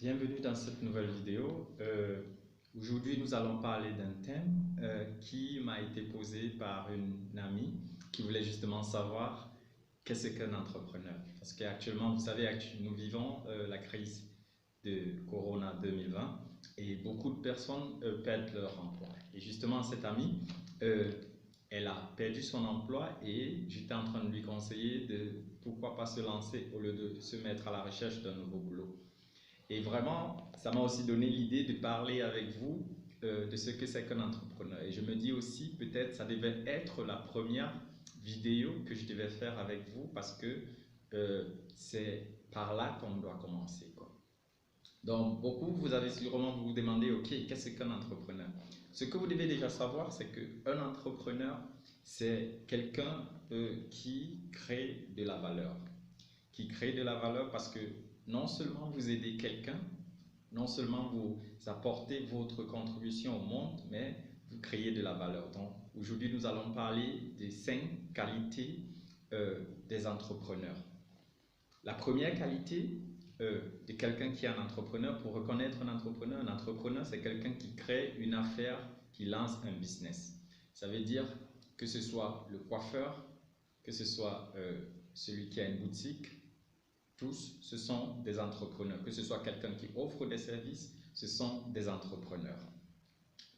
Bienvenue dans cette nouvelle vidéo. Aujourd'hui, nous allons parler d'un thème qui m'a été posé par une amie qui voulait justement savoir qu'est-ce qu'un entrepreneur. Parce qu'actuellement, vous savez, nous vivons la crise de Corona 2020 et beaucoup de personnes perdent leur emploi. Et justement, cette amie, elle a perdu son emploi et j'étais en train de lui conseiller de pourquoi pas se lancer au lieu de se mettre à la recherche d'un nouveau boulot. Et vraiment, ça m'a aussi donné l'idée de parler avec vous de ce que c'est qu'un entrepreneur. Et je me dis aussi, peut-être, ça devait être la première vidéo que je devais faire avec vous parce que c'est par là qu'on doit commencer, quoi. Donc, beaucoup, vous avez sûrement vous demandé, OK, qu'est-ce qu'un entrepreneur? Ce que vous devez déjà savoir, c'est qu'un entrepreneur, c'est quelqu'un qui crée de la valeur. Qui crée de la valeur parce que non seulement vous aidez quelqu'un, non seulement vous apportez votre contribution au monde, mais vous créez de la valeur. Donc aujourd'hui, nous allons parler des 5 qualités des entrepreneurs. La première qualité de quelqu'un qui est un entrepreneur, pour reconnaître un entrepreneur, c'est quelqu'un qui crée une affaire, qui lance un business. Ça veut dire que ce soit le coiffeur, que ce soit celui qui a une boutique, tous, ce sont des entrepreneurs. Que ce soit quelqu'un qui offre des services, ce sont des entrepreneurs.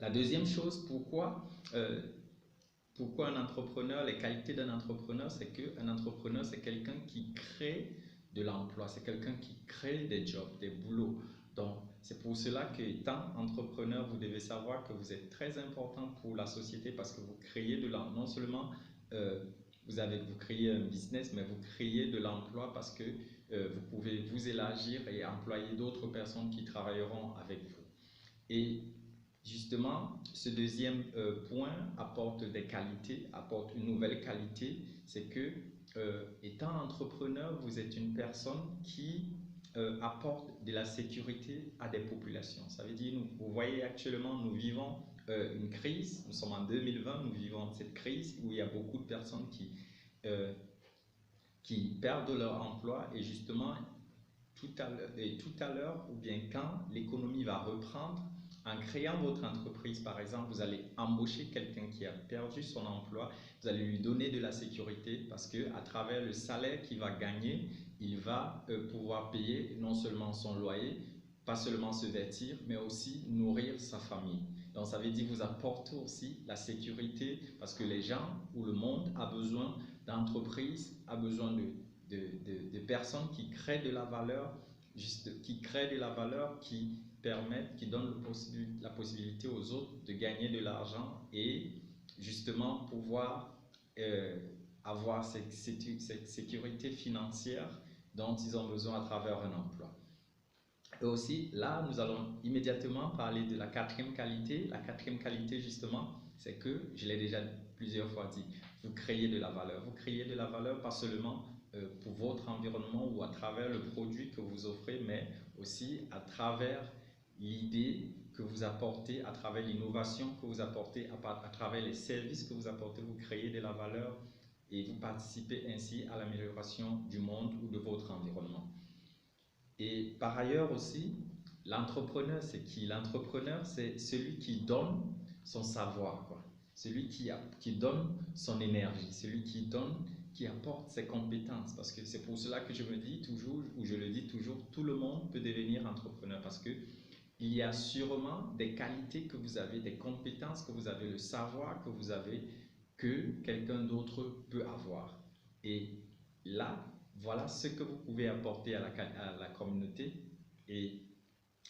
La deuxième chose, pourquoi un entrepreneur, les qualités d'un entrepreneur, c'est qu'un entrepreneur, c'est quelqu'un qui crée de l'emploi, c'est quelqu'un qui crée des jobs, des boulots. Donc, c'est pour cela qu'étant entrepreneur, vous devez savoir que vous êtes très important pour la société parce que vous créez de l'emploi. Non seulement vous créez un business, mais vous créez de l'emploi parce que vous pouvez vous élargir et employer d'autres personnes qui travailleront avec vous. Et justement, ce deuxième point apporte des qualités, apporte une nouvelle qualité, c'est que étant entrepreneur, vous êtes une personne qui apporte de la sécurité à des populations. Ça veut dire, vous voyez actuellement, nous vivons une crise, nous sommes en 2020, nous vivons cette crise où il y a beaucoup de personnes qui perdent leur emploi et justement, tout à l'heure ou bien quand l'économie va reprendre, en créant votre entreprise, par exemple, vous allez embaucher quelqu'un qui a perdu son emploi, vous allez lui donner de la sécurité parce qu'à travers le salaire qu'il va gagner, il va pouvoir payer non seulement son loyer, pas seulement se vêtir, mais aussi nourrir sa famille. Donc ça veut dire que vous apportez aussi la sécurité parce que les gens ou le monde a besoin d'entreprises, a besoin de personnes qui créent de la valeur, qui permettent, qui donnent la possibilité aux autres de gagner de l'argent et justement pouvoir avoir cette sécurité financière dont ils ont besoin à travers un emploi. Et aussi, là, nous allons immédiatement parler de la quatrième qualité. La quatrième qualité, justement, c'est que, je l'ai déjà plusieurs fois dit, vous créez de la valeur. Vous créez de la valeur pas seulement pour votre environnement ou à travers le produit que vous offrez, mais aussi à travers l'idée que vous apportez, à travers l'innovation que vous apportez, à travers les services que vous apportez, vous créez de la valeur et vous participez ainsi à l'amélioration du monde ou de votre environnement. Et par ailleurs aussi, l'entrepreneur, c'est qui? L'entrepreneur, c'est celui qui donne son savoir, quoi. Celui qui donne son énergie, celui qui donne, qui apporte ses compétences. Parce que c'est pour cela que je me dis toujours, ou je le dis toujours, tout le monde peut devenir entrepreneur parce que il y a sûrement des qualités que vous avez, des compétences que vous avez, le savoir que vous avez, que quelqu'un d'autre peut avoir. Et là, voilà ce que vous pouvez apporter à la communauté. Et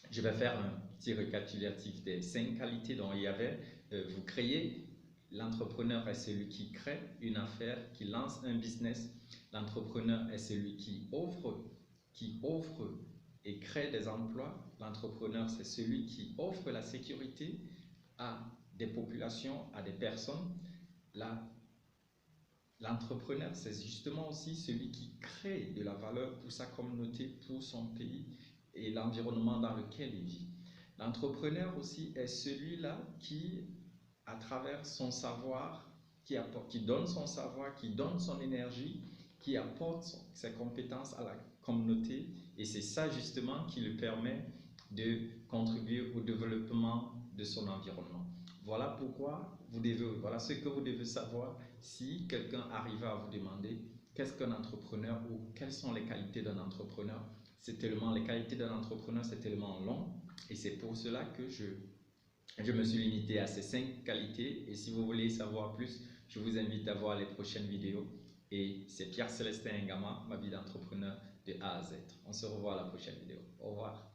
je vais faire un petit récapitulatif des 5 qualités dont il y avait. Vous créez, l'entrepreneur est celui qui crée une affaire, qui lance un business. L'entrepreneur est celui qui offre et crée des emplois. L'entrepreneur, c'est celui qui offre la sécurité à des populations, à des personnes. L'entrepreneur, c'est justement aussi celui qui crée de la valeur pour sa communauté, pour son pays et l'environnement dans lequel il vit. L'entrepreneur aussi est celui-là qui, à travers son savoir, qui donne son savoir, qui donne son énergie, qui apporte ses compétences à la communauté. Et c'est ça justement qui lui permet de contribuer au développement de son environnement. Voilà pourquoi voilà ce que vous devez savoir si quelqu'un arrive à vous demander qu'est-ce qu'un entrepreneur ou quelles sont les qualités d'un entrepreneur. Les qualités d'un entrepreneur, c'est tellement long et c'est pour cela que je me suis limité à ces 5 qualités. Et si vous voulez savoir plus, je vous invite à voir les prochaines vidéos. Et c'est Pierre Célestin Ngama, ma vie d'entrepreneur de A à Z. On se revoit à la prochaine vidéo. Au revoir.